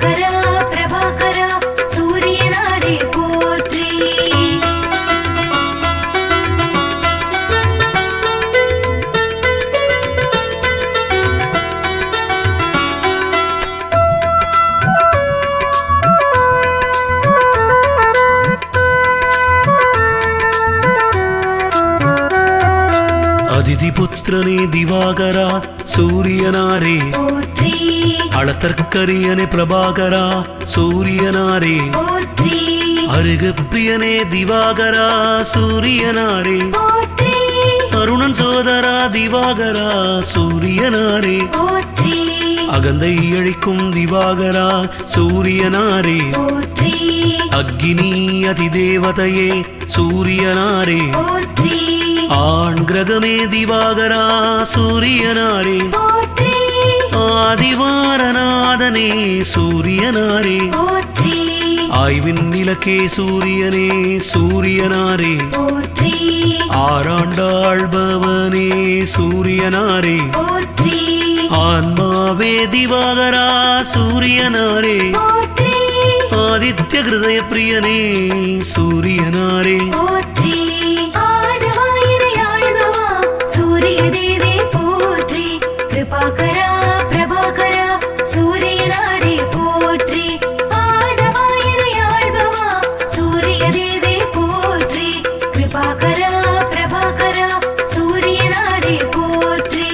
கிருபாகரா பிரபாகரா சூரியனாரே போற்றி. அதிதிபுத்திரனே திவாகரா சூரியனாரே போற்றி அளத்தற்கரியனே பிரபாகரா சூரியனாரே போற்றி அருகு பிரியனே திவாகரா சூரியனாரே போற்றி அருணன் சோதரா திவாகரா சூரியனாரே போற்றி அகந்தை அழிக்கும் திவாகரா சூரியனாரே போற்றி அக்னி அதிதேவதையே சூரியனாரே போற்றி ஆண் கிரகமே திவாகரா சூரியனாரே போற்றி ஆதிவாரநாதனே சூரியனாரே போற்றி ஆய்வின் நிலக்கே சூரியனே சூரியனாரே போற்றி ஆராண்டாள்பவனே சூரியனாரே போற்றி ஆன்மாவே திவாகரா சூரியனாரே போற்றி ஆதித்ய ஹிருதய பிரியனே சூரியனாரே போற்றி ஆதவாயிரையாழ்பவா சூரிய தேவே போற்றி கிருபாகரா பிரபாகரா சூரியனாரே போற்றி ஆதவாயிரையாழ்பவா சூரிய தேவே போற்றி கிருபாகரா பிரபாகரா சூரியனாரே போற்றி.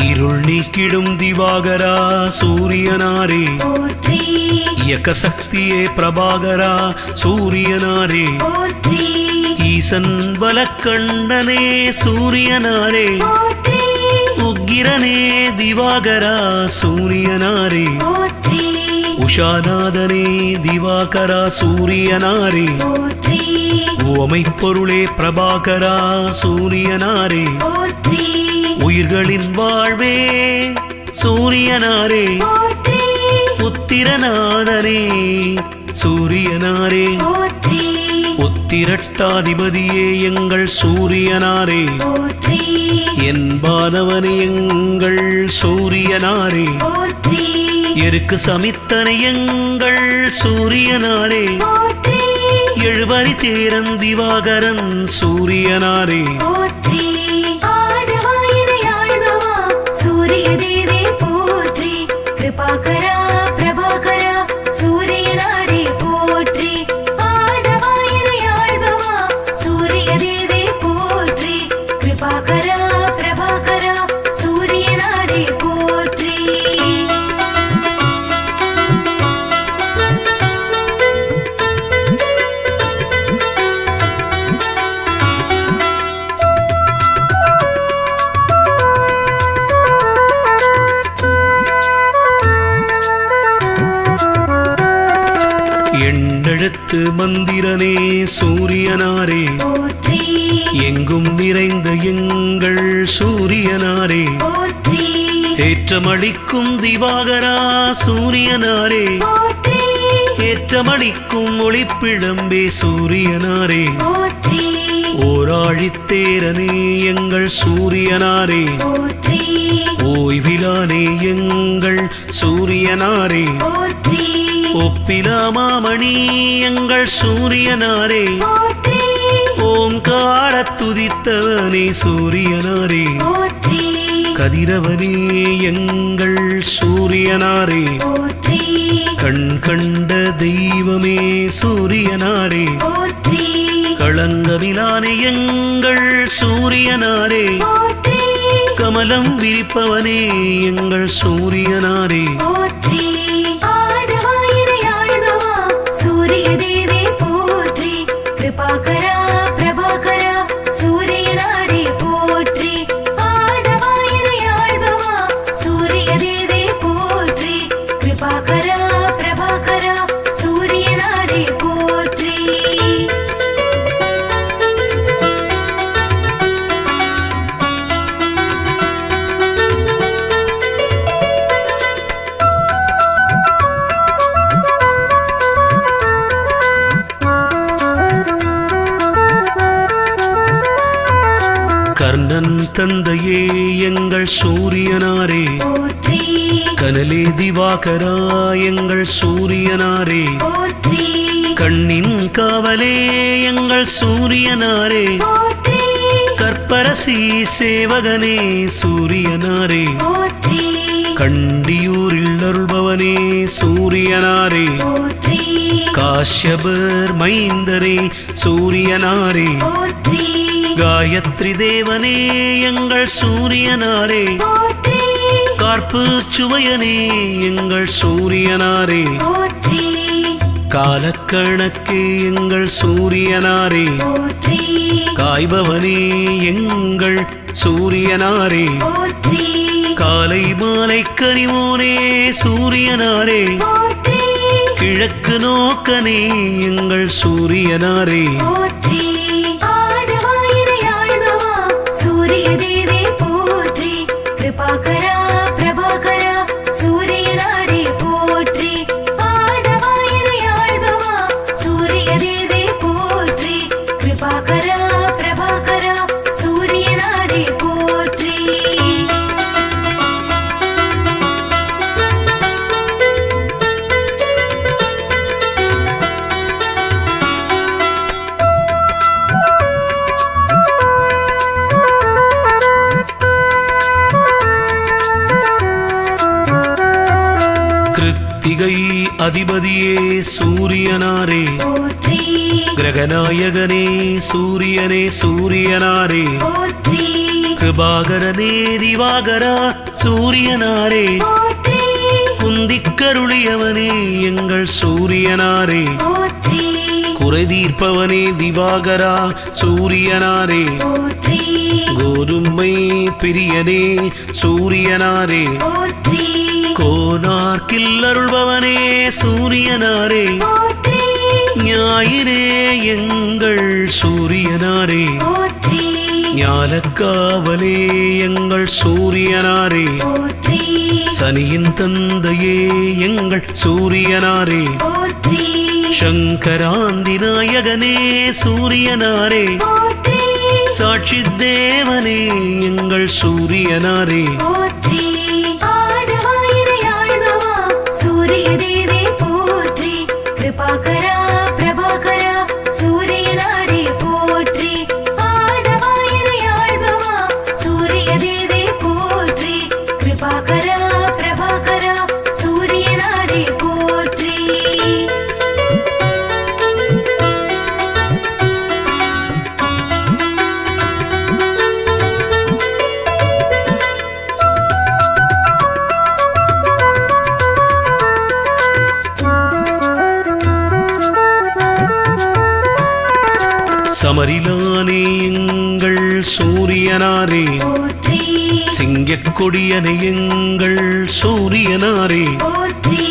இருள் நீக்கிடும் திவாகரா சூரியனாரே போற்றி இயக்க சக்தியே பிரபாகரா சூரியனாரே போற்றி ஈசன் பலக்கண்டனே சூரியனாரே போற்றி உக்கிரனே திவாகரா சூரியனாரே போற்றி உஷாநாதனே திவாகரா சூரியனாரே போற்றி ஓமை பொருளே பிரபாகரா சூரியனாரே போற்றி உயிர்களின் வாழ்வே சூரியனாரே போற்றி உத்திரநாதனே சூரியனாரே போற்றி உத்திரட்டாதிபதியே எங்கள் சூரியனாரே போற்றி என்பானவனே எங்கள் சூரியனாரே போற்றி எருக்கு சமித்தனை எங்கள் சூரியனாரே போற்றி எழுபறி தேரன் திவாகரன் சூரியனாரே போற்றி ஆதவாயிரையாழ்பவா சூரிய தேவே போற்றி கிருபாகரா பிரபாகரா சூரியனாரே போற்றி ஆதவாயிரையாழ்பவா சூரிய தேவே போற்றி கிருபாகரா பிரபாகரா சூரியனாரே போற்றி. எண்ணெழுத்து மந்திரனே சூரியனாரே போற்றி எங்கும் நிறைந்த எங்கள் சூரியனாரே போற்றி ஏற்றமளிக்கும் திவாகரா சூரியனாரே போற்றி ஏற்றமளிக்கும் ஒளிப்பிழம்பே சூரியனாரே போற்றி ஓராழித்தேரனே எங்கள் சூரியனாரே போற்றி ஓய்விலானே எங்கள் சூரியனாரே போற்றி ஒப்பிலாமாமணி எங்கள் சூரியனாரே போற்றி ஓங்காரத் துதித்தவனே சூரியனாரே போற்றி கதிரவனே எங்கள் சூரியனாரே போற்றி கண் கண்ட தெய்வமே சூரியனாரே போற்றி களங்கமிலானே எங்கள் சூரியனாரே போற்றி கமலம் விரிப்பவனே எங்கள் சூரியனாரே போற்றி ஆதவாயிரையாழ்பவா சூரிய தேவே போற்றி கிருபாகரா பிரபாகரா சூரியனாரே போற்றி ஆதவாயிரையாழ்பவா சூரிய தேவே போற்றி கிருபாகரா பிரபாகரா சூரியனாரே போற்றி. தந்தையே எங்கள் சூரியனாரே, போற்றி கனலே திவாகரா எங்கள் சூரியனாரே, போற்றி கண்ணின் காவலே எங்கள் சூரியனாரே, போற்றி கற்பரசி சேவகனே சூரியனாரே, போற்றி கண்டியூரில் அருள்பவனே சூரியனாரே, போற்றி காஷ்யபர் மைந்தரே சூரியனாரே, போற்றி காயத்ரி தேவனே எங்கள் சூரியனாரே, போற்றி கார்ப்பு சுவையனே எங்கள் சூரியனாரே, போற்றி காலக்கணக்கே எங்கள் சூரியனாரே, போற்றி காய்பவனே எங்கள் சூரியனாரே, போற்றி காலை மாலை கனிவோனே சூரியனாரே, போற்றி கிழக்கு நோக்கனே எங்கள் சூரியனாரே, போற்றி ஆதவாயினை ஆள்பவா சூரிய தேவே போற்றி கிருபாகரா பிரபாகரா சூரியனாரே போற்றி ஆதவாயினை ஆள்பவா சூரிய தேவே போற்றி கிருபாகரா பிரபாகரா சூரியனாரே போற்றி கிருத்திகை அதிபதியே சூரியனாரே, போற்றி கிரகநாயகனே சூரியனே சூரியனாரே, போற்றி கிருபாகரனே திவாகரா சூரியனாரே, போற்றி குந்திக்கருளியவனே எங்கள் சூரியனாரே, போற்றி குறை தீர்ப்பவனே திவாகரா சூரியனாரே, போற்றி கோதுமை பிரியனே சூரியனாரே, போற்றி கோனார்க்கில் அருள்பவனே சூரியனாரே, போற்றி ஞாயிறே எங்கள் சூரியனாரே, போற்றி ஞாலக்காவலே எங்கள் சூரியனாரே, போற்றி சனியின் தந்தையே எங்கள் சூரியனாரே, போற்றி சங்கராந்தி நாயகனே சூரியனாரே, போற்றி சாட்சி தேவனே எங்கள் சூரியனாரே, போற்றி ஆதவாயினை ஆள்பவா சூரிய தேவே போற்றி கிருபாகரா பிரபாகரா சூரியனாரே போற்றி ஆதவாயினை ஆள்பவா சூரிய தேவே போற்றி கிருபாகரா பிரபாகரா சூரியனாரே போற்றி சமரிலானே எங்கள் சூரியனாரே, போற்றி சிங்கக்கொடியனை எங்கள் சூரியனாரே, போற்றி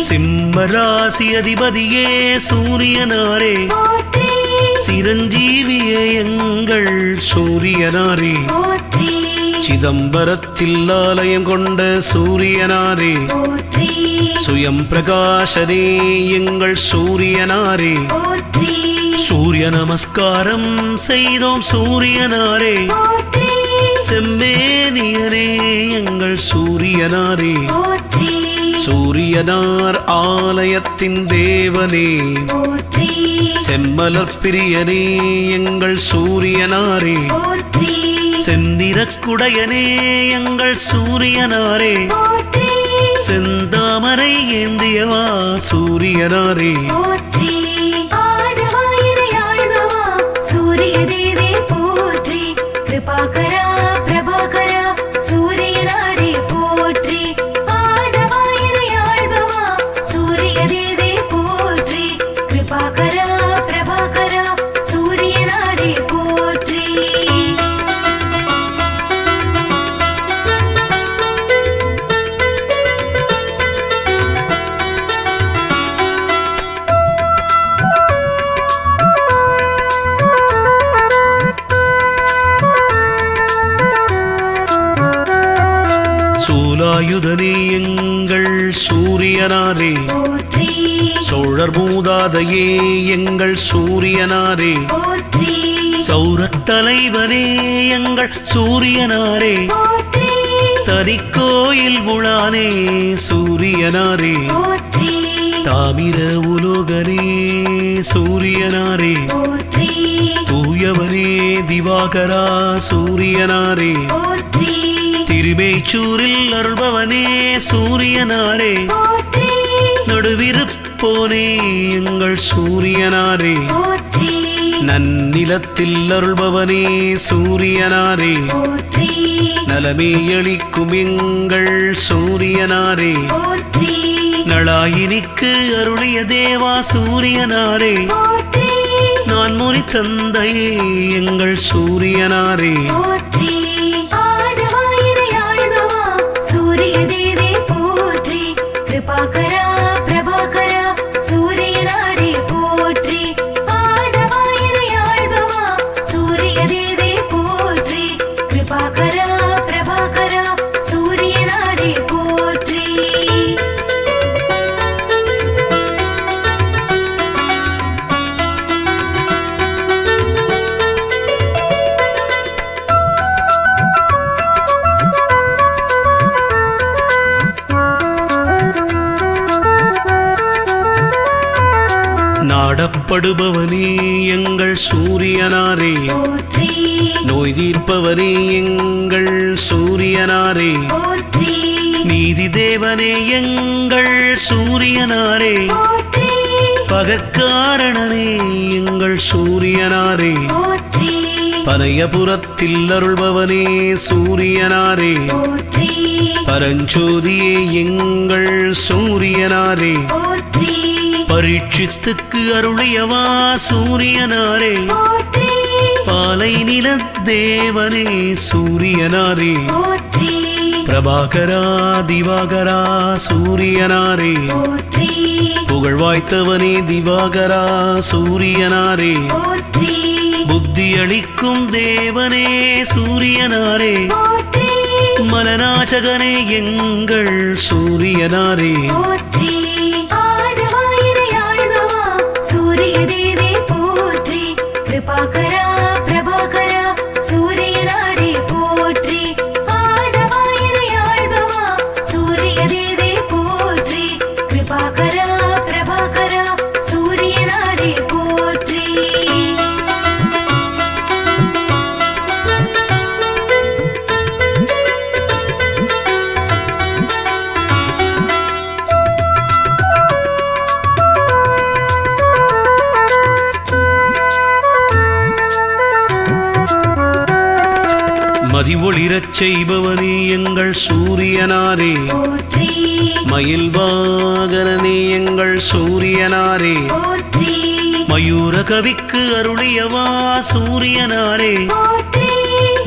சிம்மராசி அதிபதியே சூரியனாரே, போற்றி சிரஞ்சீவியே எங்கள் சூரியனாரே, போற்றி சிதம்பரத்தில் ஆலயம் கொண்ட சூரியனாரே, போற்றி சுயம் பிரகாசனே எங்கள் சூரியனாரே, போற்றி சூரிய நமஸ்காரம் செய்தோம் சூரியனாரே, போற்றி செம்மேனியரே எங்கள் சூரியனாரே, போற்றி சூரியனார் ஆலயத்தின் தேவனே, போற்றி செம்மலர் பிரியனே எங்கள் சூரியனாரே, போற்றி செந்திரக்குடையனே எங்கள் சூரியனாரே, போற்றி செந்தாமரை ஏந்தியவா சூரியனாரே, போற்றி ஆதவாயினை ஆள்பவா சூரிய தேவே போற்றி கிருபாகரா பிரபாகரா சூரியனாரே போற்றி ஆதவாயினை ஆள்பவா சூரிய தேவே போற்றி கிருபாகரா பிரபாகரா சூரியனாரே போற்றி சூலாயுதனே எங்கள் சூரியனாரே, போற்றி சோழர் மூதாதையே எங்கள் சூரியனாரே, போற்றி சௌரத் தலைவனே எங்கள் சூரியனாரே போற்றி தனிக்கோயில் உளானே சூரியனாரே போற்றி தாமிர உலோகனே சூரியனாரே போற்றி தூயவனே திவாகரா சூரியனாரே போற்றி திருமேச்சூரில் அருள்பவனே சூரியனாரே போற்றி நடுவிருப்போனே எங்கள் சூரியனாரே போற்றி நன்னிலத்தில் அருள்பவனே சூரியனாரே போற்றி நலமே அளிக்கும் எங்கள் சூரியனாரே போற்றி நளாயினிக்கு அருளிய தேவா சூரியனாரே போற்றி நான் முனி தந்தையே எங்கள் சூரியனாரே போற்றி ஆதவாயிரை ஆழ்பவா சூரிய தேவே போற்றி கிருபாகரா பிரபாகரா சூரியனாரே போற்றி ஆதவாயிரை ஆழ்பவா சூரிய தேவே போற்றி கிருபாகரா பிரபாகரா சூரியனாரே போற்றி நாடப்படுபவனே எங்கள் சூரியனாரே போற்றி நோய் தீர்ப்பவனே எங்கள் சூரியனாரே போற்றி நீதி தேவனே எங்கள் சூரியனாரே போற்றி பகற்காரணனே எங்கள் சூரியனாரே போற்றி பனையபுரத்தில் அருள்பவனே சூரியனாரே போற்றி பரஞ்சோதியே எங்கள் சூரியனாரே போற்றி பரீட்சித்துக்கு அருளியவா சூரியனாரே போற்றி பாலை நில தேவனே சூரியனாரே போற்றி பிரபாகரா திவாகரா சூரியனாரே போற்றி புகழ்வாய்த்தவனே திவாகரா சூரியனாரே போற்றி புத்தி அளிக்கும் தேவனே சூரியனாரே போற்றி மலநாச்சகனே எங்கள் சூரியனாரே போற்றி ஆதவாயிரை ஆழ்பவா சூரிய தேவே போற்றி கிருபாகரா பிரபாகரா சூரியனாரே போற்றி ஆதவாயிரை ஆழ்பவா சூரிய தேவே போற்றி கிருபாகரா பிரபாகரா சூரியனாரே போற்றி மதி ஒளிரச் செய்பவனே எங்கள் சூரியனாரே போற்றி மயில் வாகனனே எங்கள் சூரியனாரே போற்றி மயூர கவிக்கு அருளியவா சூரியனாரே போற்றி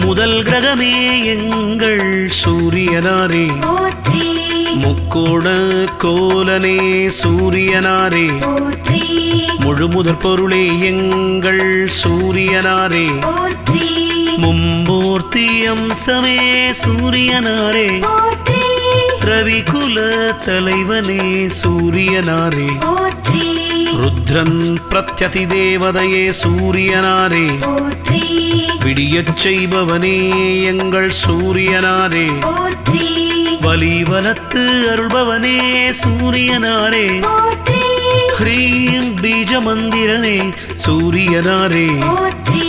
முதல் கிரகமே எங்கள் சூரியனாரே போற்றி முக்கோண கோலனே சூரியனாரே போற்றி முழுமுதற் பொருளே எங்கள் சூரியனாரே போற்றி மும்மூர்த்தி அம்சமே சூரியனாரே போற்றி ரவிகுல தலைவனே சூரியனாரே போற்றி ருத்ரன் பிரத்யதி தேவதையே சூரியனாரே போற்றி விடியச் செய்பவனே எங்கள் சூரியனாரே போற்றி வலிவலத்து அருள்பவனே சூரியனாரே போற்றி ஹ்ரீம் பீஜ மந்திரனே சூரியனாரே போற்றி